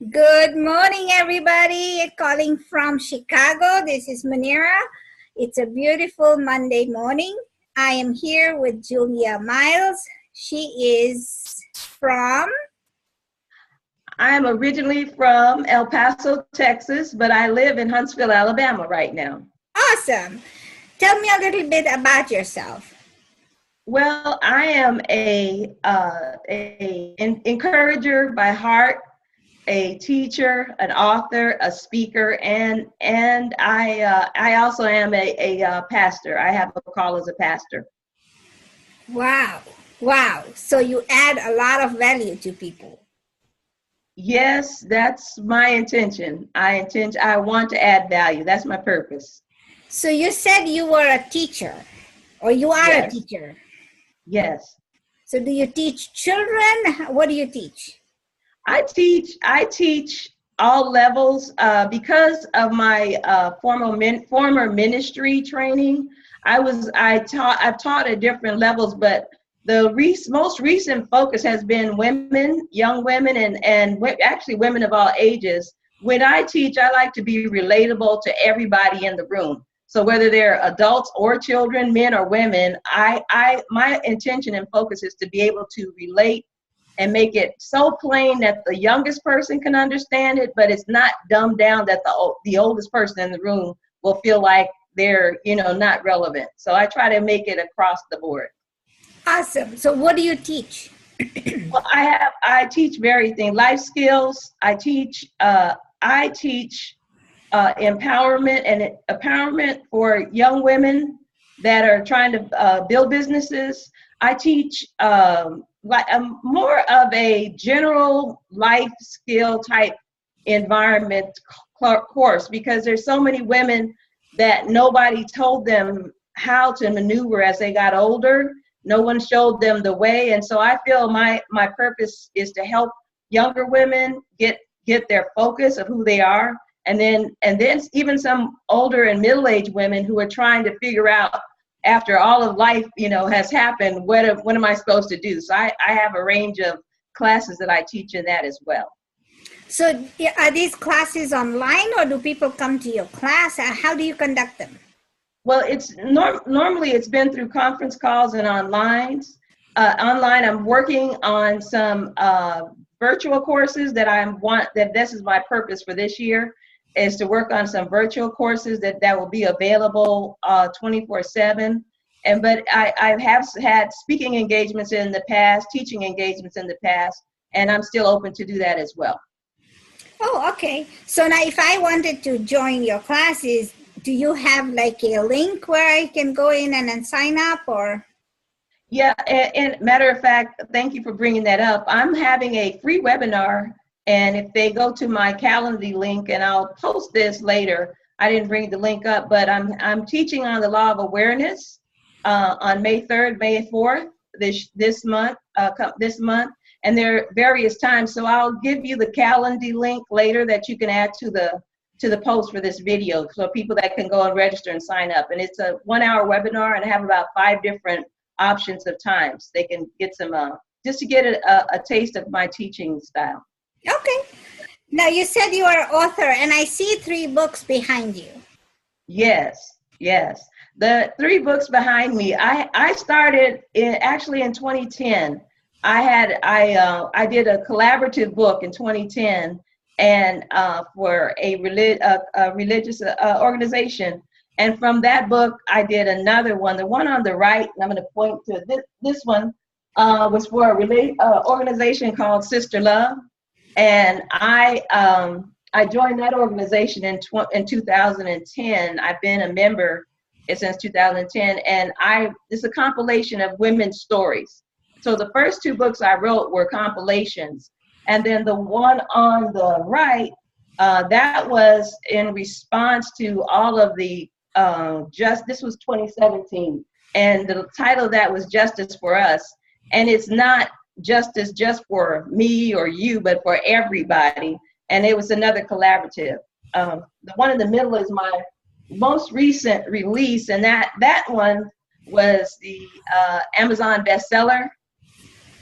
Good morning, everybody. Calling from Chicago. This is Munira. It's a beautiful Monday morning. I am here with Julia Myles. She is from. I am originally from El Paso, Texas, but I live in Huntsville, Alabama right now. Awesome. Tell me a little bit about yourself. Well, I am an encourager by heart, a teacher, an author, a speaker, and I also am a pastor. I have a call as a pastor. Wow. Wow. So you add a lot of value to people. Yes, that's my intention. I want to add value. That's my purpose. So you said you were a teacher, or you are Yes. a teacher. Yes. So do you teach children? What do you teach? I teach all levels because of my former ministry training. I've taught at different levels, but the most recent focus has been women, young women, and actually women of all ages. When I teach, I like to be relatable to everybody in the room. So whether they're adults or children, men or women, my intention and focus is to be able to relate and make it so plain that the youngest person can understand it, but it's not dumbed down that the oldest person in the room will feel like they're, not relevant. So I try to make it across the board. Awesome. So what do you teach? Well, I teach various things, life skills. I teach empowerment for young women that are trying to build businesses. I teach more of a general life skill type environment course, because there's so many women that nobody told them how to maneuver as they got older. No one showed them the way. And so I feel my purpose is to help younger women get their focus of who they are. And then even some older and middle-aged women who are trying to figure out, after all of life, has happened, what am I supposed to do? So I have a range of classes that I teach in that as well. So are these classes online, or do people come to your class? How do you conduct them? Well, it's normally it's been through conference calls and online. I'm working on some virtual courses that this is my purpose for this year, is to work on some virtual courses that will be available 24/7. But I have had speaking engagements in the past, teaching engagements in the past, and I'm still open to do that as well. Oh, okay. So now if I wanted to join your classes, do you have like a link where I can go in and then sign up, or? Yeah, and matter of fact, thank you for bringing that up. I'm having a free webinar, and if they go to my Calendly link, and I'll post this later, I didn't bring the link up, but I'm teaching on the law of awareness on May 3rd, May 4th, this month, and there are various times. So I'll give you the Calendly link later that you can add to the post for this video, so people that can go and register and sign up. And it's a 1-hour webinar, and I have about 5 different options of times they can get some just to get a taste of my teaching style. Okay. Now you said you are an author, and I see 3 books behind you. Yes. The 3 books behind me. I started actually in 2010. I did a collaborative book in 2010, and for a religious organization. And from that book, I did another one. The one on the right, and I'm going to point to this one, was for a organization called Sister Love. And I joined that organization in 2010. I've been a member since 2010. And it's a compilation of women's stories. So the first 2 books I wrote were compilations. And then the one on the right, that was in response to all of the this was 2017, and the title of that was Justice for Us. And it's not justice just for me or you, but for everybody. And it was another collaborative. The one in the middle is my most recent release, and that one was the Amazon bestseller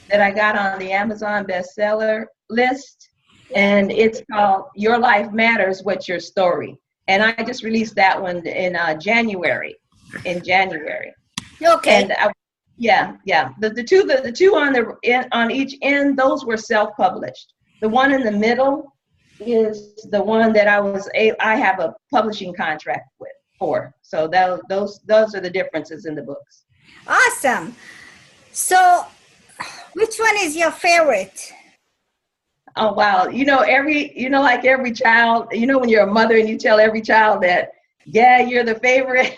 that I got on the Amazon bestseller list. and it's called Your Life Matters, What's Your Story? And I just released that one in January. Okay. And yeah. The two on each end, those were self-published. The one in the middle is the one that I have a publishing contract for. So those are the differences in the books. Awesome. So, which one is your favorite? Oh wow! Like every child, when you're a mother and you tell every child that, yeah, you're the favorite.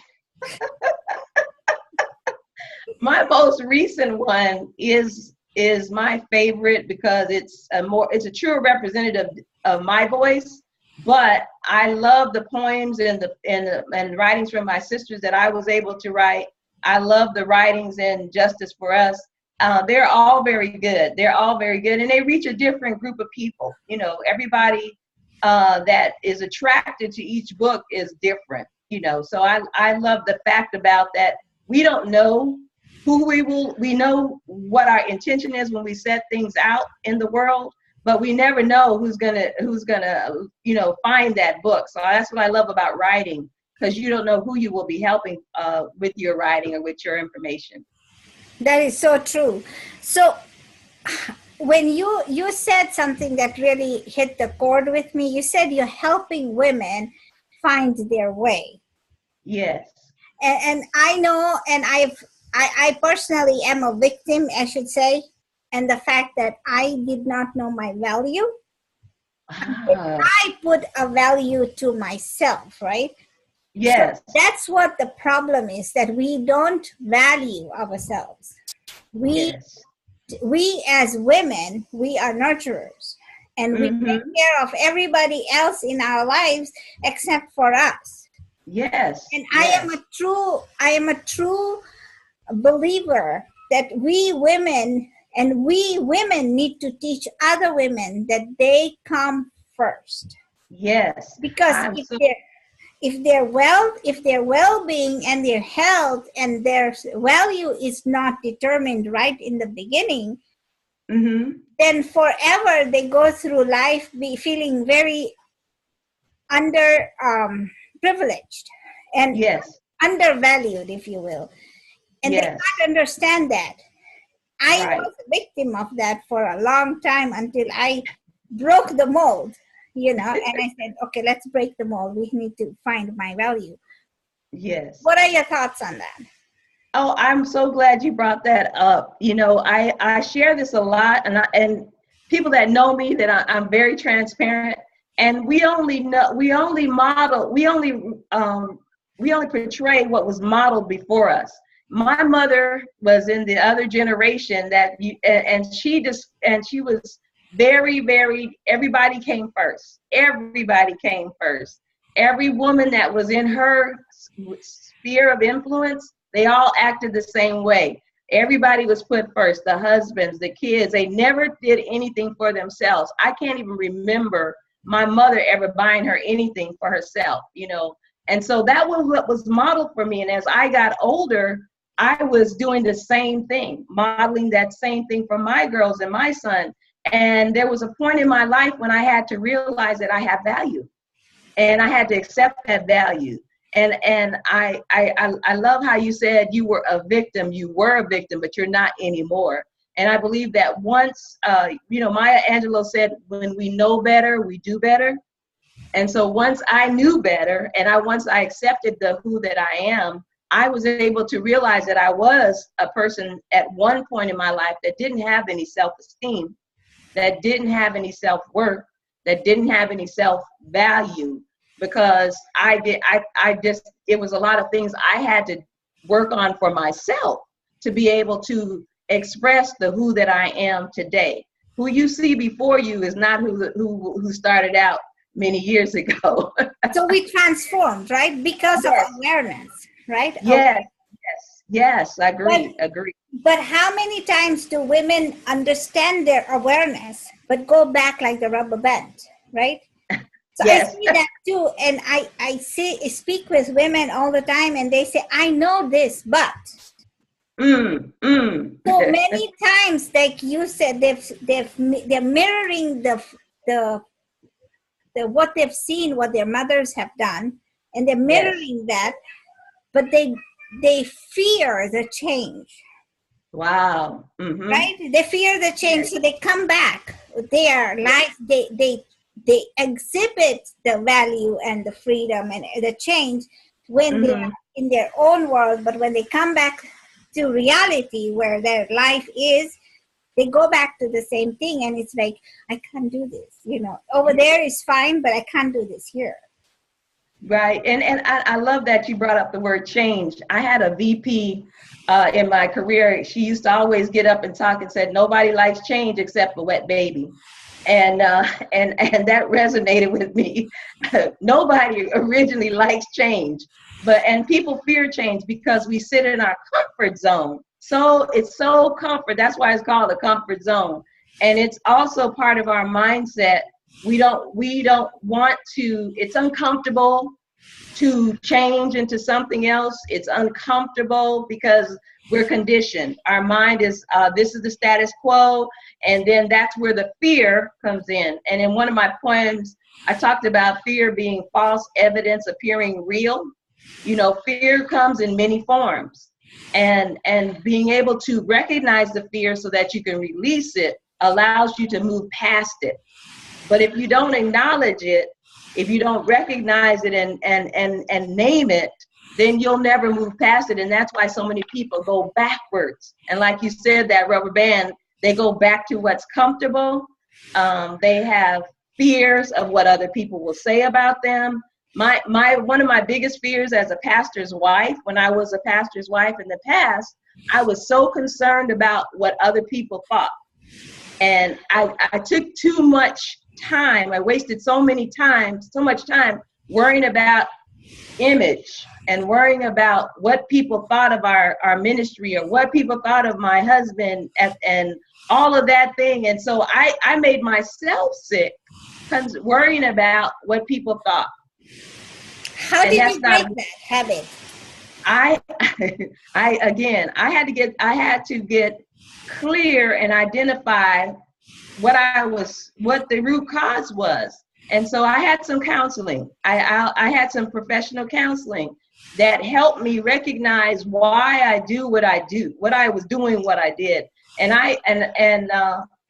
My most recent one is my favorite because it's a true representative of my voice. But I love the poems and the writings from my sisters that I was able to write. I love the writings in Justice for Us. They're all very good. And they reach a different group of people. Everybody that is attracted to each book is different. So I love the fact about that. We don't know who we know what our intention is when we set things out in the world, but we never know who's gonna find that book. So that's what I love about writing, because you don't know who you will be helping with your writing or with your information. That is so true. So when you said something that really hit the chord with me, you said you're helping women find their way. Yes. And I know, and I personally am a victim, I should say, and the fact that I did not know my value. I put a value to myself, right? Yes. So that's what the problem is, that we don't value ourselves. We as women, we are nurturers, and we take care of everybody else in our lives except for us. Yes. And I am a true believer that we women need to teach other women that they come first. Yes. Because if their well-being and their health and their value is not determined right in the beginning, then forever they go through life feeling very privileged and undervalued, if you will. And they can't understand that. I was a victim of that for a long time until I broke the mold, and I said, okay, let's break the mold. We need to find my value. Yes. What are your thoughts on that? Oh, I'm so glad you brought that up. I share this a lot, and people that know me, that I'm very transparent, and we only portray what was modeled before us. My mother was in the other generation and she was very, very, everybody came first. Everybody came first. Every woman that was in her sphere of influence, they all acted the same way. Everybody was put first, the husbands, the kids. They never did anything for themselves. I can't even remember my mother ever buying her anything for herself, And so that was what was modeled for me. And as I got older, I was doing the same thing, modeling that same thing for my girls and my son. And there was a point in my life when I had to realize that I have value, and I had to accept that value. And I love how you said you were a victim, but you're not anymore. And I believe that once, Maya Angelou said, when we know better, we do better. And so once I knew better, and once I accepted who that I am, I was able to realize that I was a person at one point in my life that didn't have any self-esteem, that didn't have any self-worth, that didn't have any self-value, because it was a lot of things I had to work on for myself to be able to express who that I am today. Who you see before you is not who started out many years ago. So we transformed, right? Because of awareness, right? Yes, I agree. But how many times do women understand their awareness, but go back like the rubber band, right? So I see that too. And I speak with women all the time, and they say, I know this, but. So many times, like you said, they're mirroring the the what they've seen, what their mothers have done, and they're mirroring that, but they fear the change. Wow. Mm-hmm. Right? They fear the change, so they come back. Their life, they exhibit the value and the freedom and the change when they're in their own world, but when they come back to reality where their life is, they go back to the same thing, and it's like, I can't do this. Over there is fine, but I can't do this here. Right. And I love that you brought up the word change. I had a VP in my career. She used to always get up and talk and said, nobody likes change except a wet baby. And that resonated with me. Nobody originally likes change, and people fear change because we sit in our comfort zone. So it's so comfort. That's why it's called a comfort zone. And it's also part of our mindset. We don't want to, it's uncomfortable to change into something else. It's uncomfortable because we're conditioned. Our mind is, this is the status quo. And then that's where the fear comes in. And in one of my poems, I talked about fear being false evidence appearing real. Fear comes in many forms. And being able to recognize the fear so that you can release it allows you to move past it. But if you don't acknowledge it, if you don't recognize it and name it, then you'll never move past it. And that's why so many people go backwards. And like you said, that rubber band, they go back to what's comfortable. They have fears of what other people will say about them. One of my biggest fears as a pastor's wife, when I was a pastor's wife in the past, I was so concerned about what other people thought. And I took too much time. I wasted so much time worrying about image and worrying about what people thought of our ministry or what people thought of my husband and all of that thing. And so I made myself sick worrying about what people thought. How did you break that habit? I had to get clear and identify what the root cause was. And so I had some counseling. I had some professional counseling that helped me recognize why I do what I do, what I was doing, what I did. And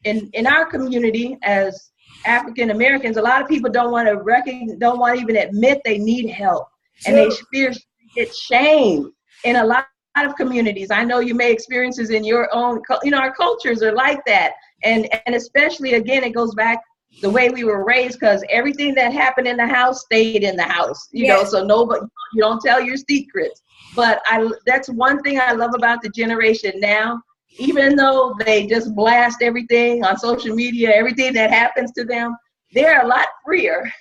in our community as African Americans, a lot of people don't want to even admit they need help, and they fear it's shame in a lot of communities. I know you may experience this in your own, our cultures are like that, and especially again, it goes back the way we were raised, because everything that happened in the house stayed in the house, you know, so nobody, you don't tell your secrets. But that's one thing I love about the generation now. Even though they just blast everything on social media, everything that happens to them, they're a lot freer.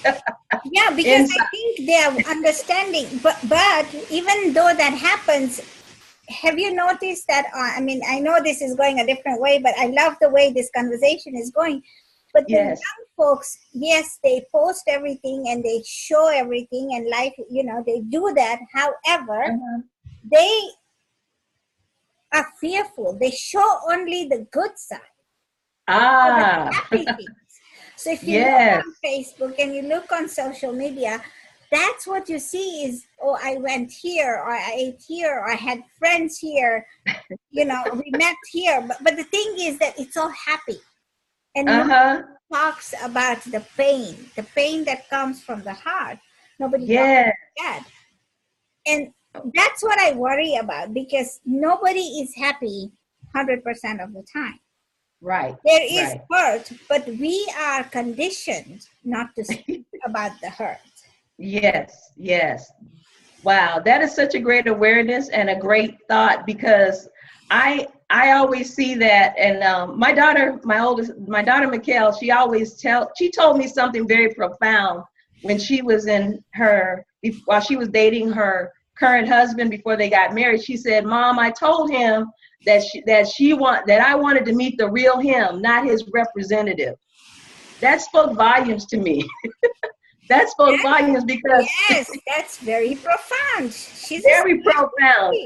Yeah, because I think they are understanding. But even though that happens, have you noticed that? I mean, I know this is going a different way, but I love the way this conversation is going. But the young folks, yes, they post everything and they show everything, and life, they do that. However, they are fearful. They show only the good side. The happy things. So if you look on Facebook and you look on social media, that's what you see is, oh, I went here, or I ate here, or I had friends here, we met here. But the thing is that it's all happy. And nobody talks about the pain that comes from the heart. Nobody talks about that. And that's what I worry about, because nobody is happy 100% of the time. Right. There is hurt, but we are conditioned not to speak about the hurt. Yes. Wow, that is such a great awareness and a great thought, because I always see that, and my daughter Mikhail, she told me something very profound when she was while she was dating her current husband before they got married. She said, "Mom, I told him that I wanted to meet the real him, not his representative." That spoke volumes to me. That spoke volumes, because that's very profound. She's very profound.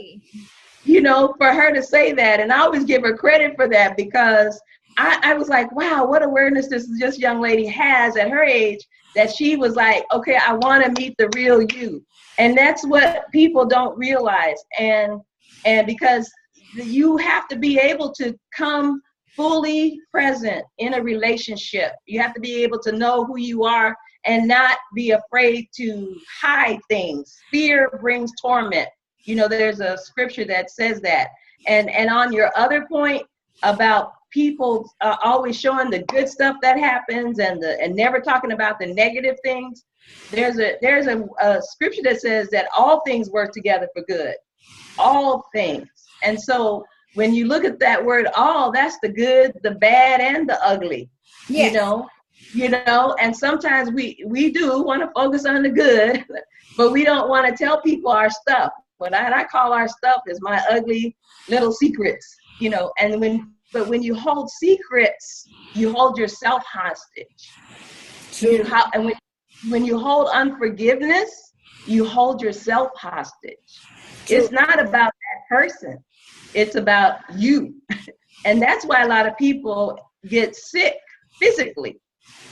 For her to say that, and I always give her credit for that, because I was like, wow, what awareness this young lady has at her age, that she was like, okay, I want to meet the real you. And that's what people don't realize. And because you have to be able to come fully present in a relationship. You have to be able to know who you are and not be afraid to hide things. Fear brings torment. You know, there's a scripture that says that. And on your other point about people always showing the good stuff that happens and never talking about the negative things, there's a scripture that says that all things work together for good. All things. And so when you look at that word all, that's the good, the bad, and the ugly. Yes. You know, and sometimes we do want to focus on the good, but we don't want to tell people our stuff. What I call our stuff is my ugly little secrets, you know. And when you hold secrets, you hold yourself hostage. True. And when you hold unforgiveness, you hold yourself hostage. True. It's not about that person. It's about you. And that's why a lot of people get sick physically,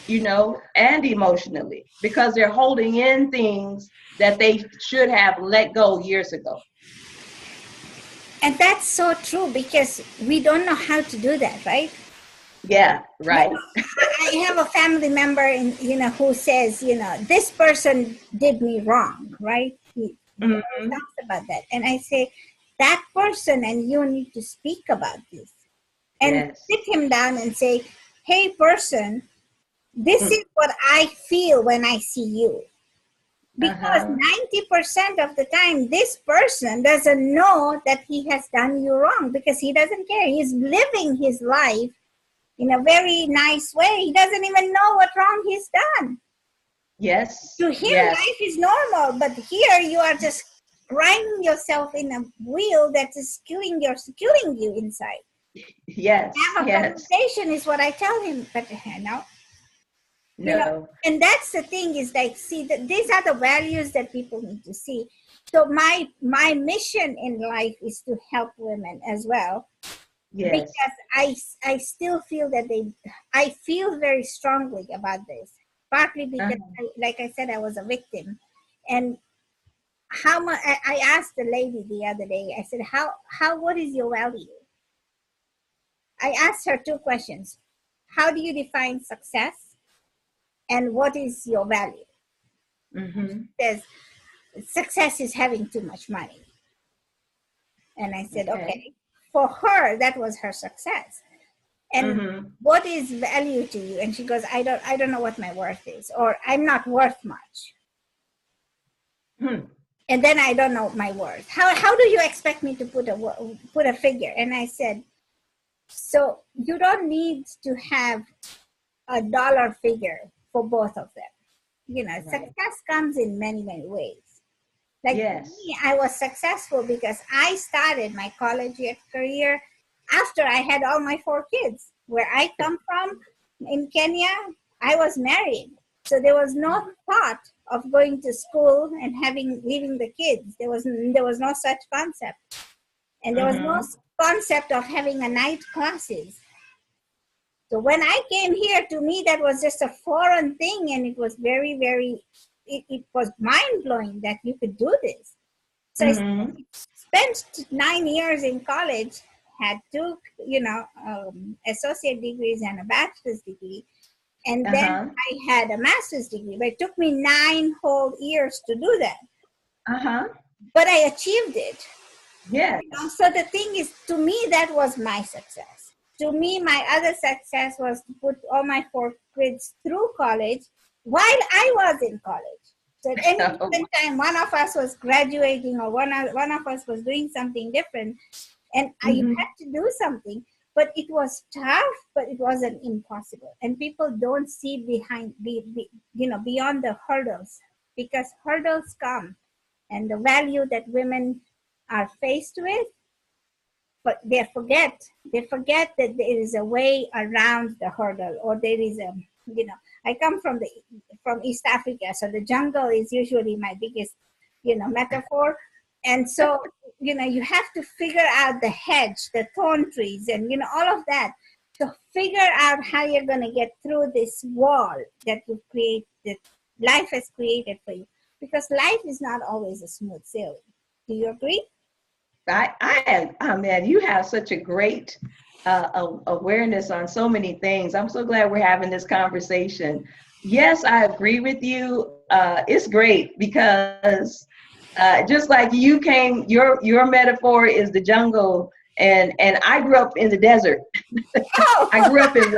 you know, and emotionally, because they're holding in things that they should have let go years ago. And that's so true, because we don't know how to do that, right? Yeah, right. I have a family member, who says, this person did me wrong, right? He talks about that. And I say, that person and you need to speak about this. And sit him down and say, hey, person, this is what I feel when I see you. Because 90% of the time, this person doesn't know that he has done you wrong, because he doesn't care. He's living his life in a very nice way. He doesn't even know what wrong he's done. Yes. To him, life is normal, but here you are just grinding yourself in a wheel that is killing you inside. Yes. Have a conversation is what I tell him, but no. And that's the thing, is like, see, these are the values that people need to see. So my mission in life is to help women as well. Yes. Because I still feel that I feel very strongly about this, partly because, like I said, I was a victim. And how much, I asked the lady the other day, I said, what is your value? I asked her two questions. How do you define success? And what is your value? Says, success is having too much money. And I said, okay. For her, that was her success. And what is value to you? And she goes, I don't know what my worth is, or I'm not worth much. And then I don't know my worth. How do you expect me to put a figure? And I said, so you don't need to have a dollar figure for both of them. Success comes in many, many ways. Like me, I was successful because I started my college career after I had all my 4 kids. Where I come from in Kenya, I was married. So there was no thought of going to school and leaving the kids. There was no such concept. And there was no concept of having a night classes. So when I came here, to me, that was just a foreign thing. And it was very, very, it was mind-blowing that you could do this. So I spent 9 years in college, had 2, associate degrees and a bachelor's degree. And then I had a master's degree. But it took me 9 whole years to do that. But I achieved it. Yeah. So the thing is, to me, that was my success. To me, my other success was to put all my 4 kids through college while I was in college. So at any given time, one of us was graduating, or one of us was doing something different, and I had to do something. But it was tough, but it wasn't impossible. And people don't see beyond the hurdles, because hurdles come, and the value that women are faced with, but they forget that there is a way around the hurdle, or there is I come from East Africa, so the jungle is usually my biggest metaphor. And so you have to figure out the hedge, the thorn trees, and all of that to figure out how you're going to get through this wall that you create, that life has created for you. Because life is not always a smooth sailing. Do you agree? Man, you have such a great awareness on so many things. I'm so glad we're having this conversation. Yes, I agree with you. It's great because just like you came, your metaphor is the jungle, and I grew up in the desert. Oh, I grew up in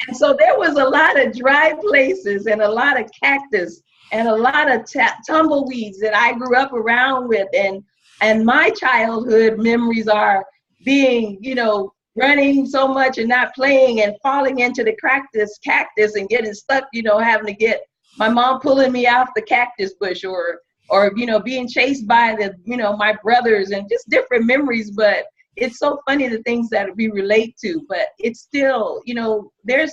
and so there was a lot of dry places and a lot of cactus and a lot of tumbleweeds that I grew up around with. And my childhood memories are being, running so much and not playing and falling into the cactus and getting stuck, having to get my mom pulling me off the cactus bush or being chased by my brothers, and just different memories. But it's so funny the things that we relate to, but it's still, there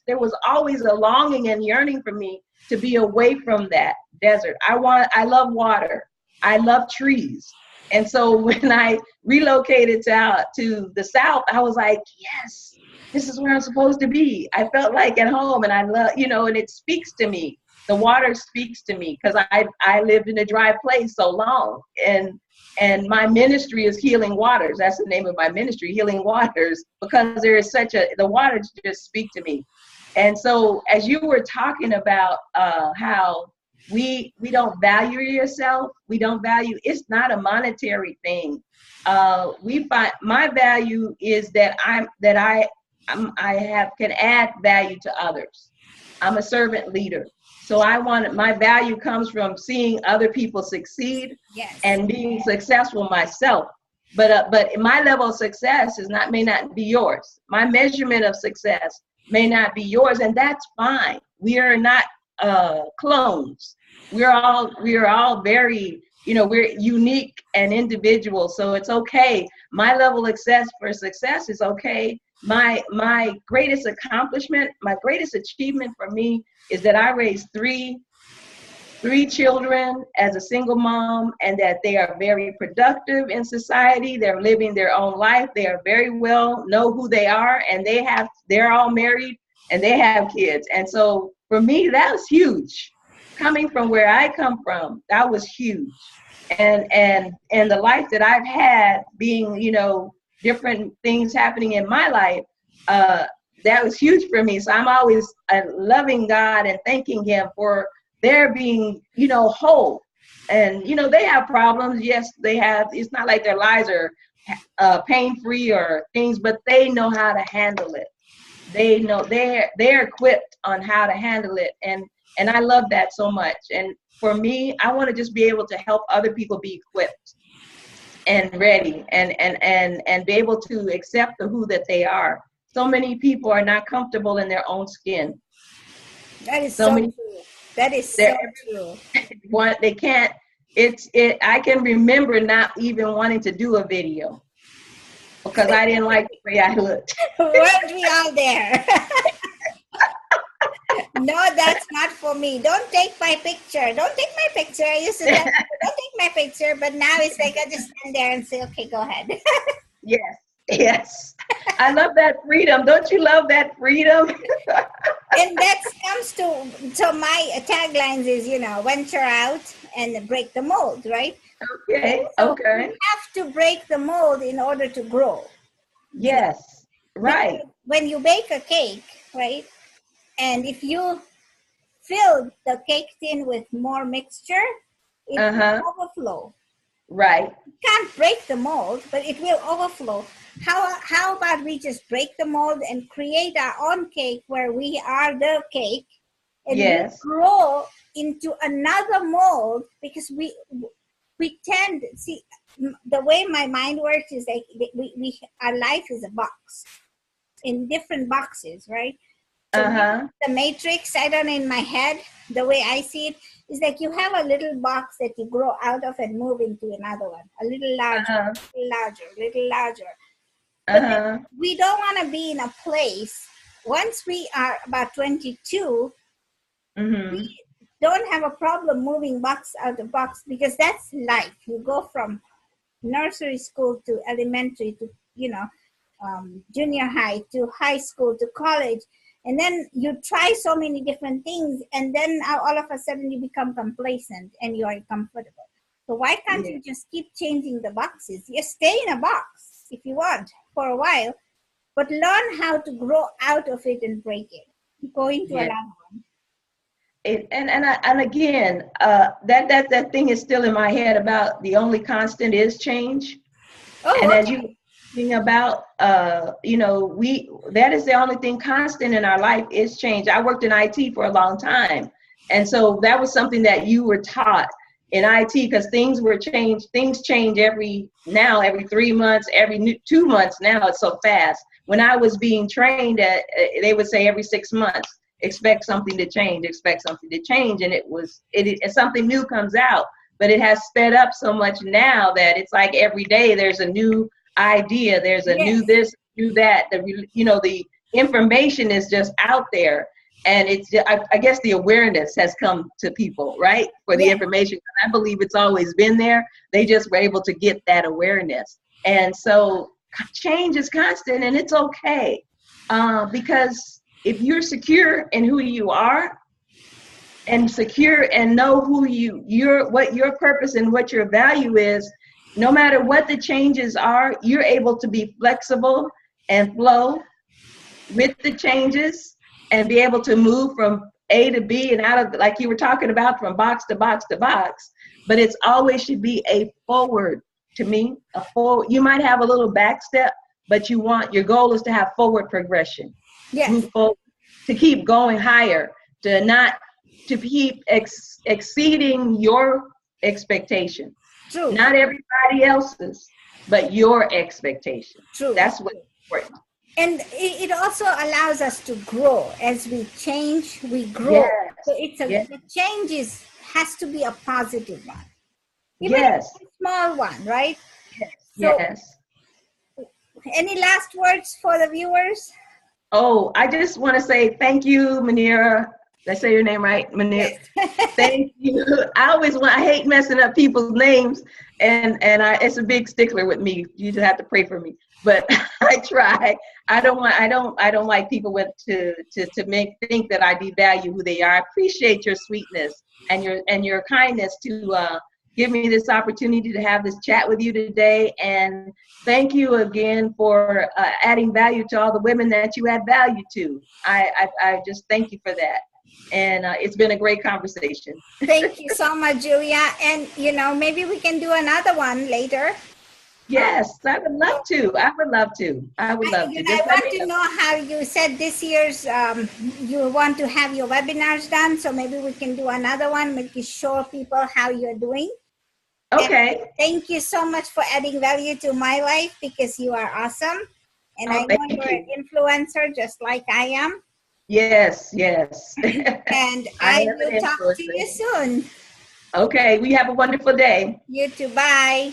was always a longing and yearning for me to be away from that desert. I love water. I love trees. And so when I relocated to the South, I was like, yes, this is where I'm supposed to be. I felt like at home, and I love, and it speaks to me. The water speaks to me because I lived in a dry place so long. And my ministry is Healing Waters. That's the name of my ministry, Healing Waters, because there is the waters just speak to me. And so as you were talking about how we don't value yourself, it's not a monetary thing. We find my value is that can add value to others. I'm a servant leader. So my value comes from seeing other people succeed, yes, and being successful myself. But my level of success may not be yours. My measurement of success may not be yours, and that's fine. We are not clones. We are all very, we're unique and individual. So it's okay. My level of success is okay. My greatest accomplishment, my greatest achievement for me is that I raised three children as a single mom, and that they are very productive in society. They're living their own life. They are very well know who they are, and they're all married and they have kids. And so for me, that was huge. Coming from where I come from, that was huge. And the life that I've had, being, different things happening in my life, that was huge for me. So I'm always loving God and thanking Him for their being, whole. And, they have problems. Yes, they have. It's not like their lives are pain-free or things, but they know how to handle it. They know they're equipped on how to handle it. And I love that so much. And for me, I want to just be able to help other people be equipped and ready and be able to accept who that they are. So many people are not comfortable in their own skin. That is so true. That is so true. They can't. I can remember not even wanting to do a video because I didn't like the way I looked. Weren't we all there? No, that's not for me. Don't take my picture. Don't take my picture. I used to tell people, don't take my picture, but now it's like I just stand there and say, okay, go ahead. Yes. I love that freedom. Don't you love that freedom? And that comes so my taglines is, venture out and break the mold, right? Okay. So Okay. you have to break the mold in order to grow. Yes. Right. When you bake a cake, right? And if you fill the cake tin with more mixture, it will overflow. Right. You can't break the mold, but it will overflow. How about we just break the mold and create our own cake where we are the cake, and we grow into another mold, because we tend, see, the way my mind works is like our life is a box in different boxes, right? So the matrix, I don't know, in my head, the way I see it is like you have a little box that you grow out of and move into another one, a little larger, a little larger, a little larger. But we don't want to be in a place, once we are about 22, we don't have a problem moving box out of box, because that's life. You go from nursery school to elementary to, junior high to high school to college, and then you try so many different things, and then all of a sudden you become complacent and you are comfortable. So why can't you just keep changing the boxes? You stay in a box if you want for a while, but learn how to grow out of it and break it. Go into another one. And again, that thing is still in my head about the only constant is change. Oh, and okay. as you think about, that is the only thing constant in our life is change. I worked in IT for a long time, and so that was something that you were taught in IT, because things change every 3 months, every 2 months. Now it's so fast. When I was being trained, they would say every 6 months, expect something to change, and it something new comes out. But it has sped up so much now that it's like every day there's a new idea, there's a new this, new that. The information is just out there. And it's, I guess the awareness has come to people, right, for the information. I believe it's always been there. They just were able to get that awareness. And so change is constant, and it's okay. Because if you're secure in who you are, and secure and know who what your purpose and what your value is, no matter what the changes are, you're able to be flexible and flow with the changes, and be able to move from A to B and out of, like you were talking about, from box to box to box. But it's always should be a forward, to me, a forward. You might have a little back step, but your goal is to have forward progression. Move forward, to keep going higher, to keep exceeding your expectation. True. Not everybody else's, but your expectation. True. That's what's important. And it also allows us to grow. As we change, we grow. Yes. So the change has to be a positive one. Even Yes. if it's a small one, right? Yes. So, any last words for the viewers? Oh, I just want to say thank you, Munira. Did I say your name right, Munira? Yes. Thank you. I hate messing up people's names, and it's a big stickler with me. You just have to pray for me. But I try. I don't like people to think that I devalue who they are. I appreciate your sweetness and your kindness to give me this opportunity to have this chat with you today. And thank you again for adding value to all the women that you add value to. I just thank you for that. And it's been a great conversation. Thank you so much, Julia. And, maybe we can do another one later. Yes, I would love to. I would love to. I want to know how you said this year's, you want to have your webinars done. So maybe we can do another one, maybe show people how you're doing. Okay. And thank you so much for adding value to my life, because you are awesome. And I know you're an influencer just like I am. Yes. And I will talk to you soon. Okay, we have a wonderful day. You too. Bye.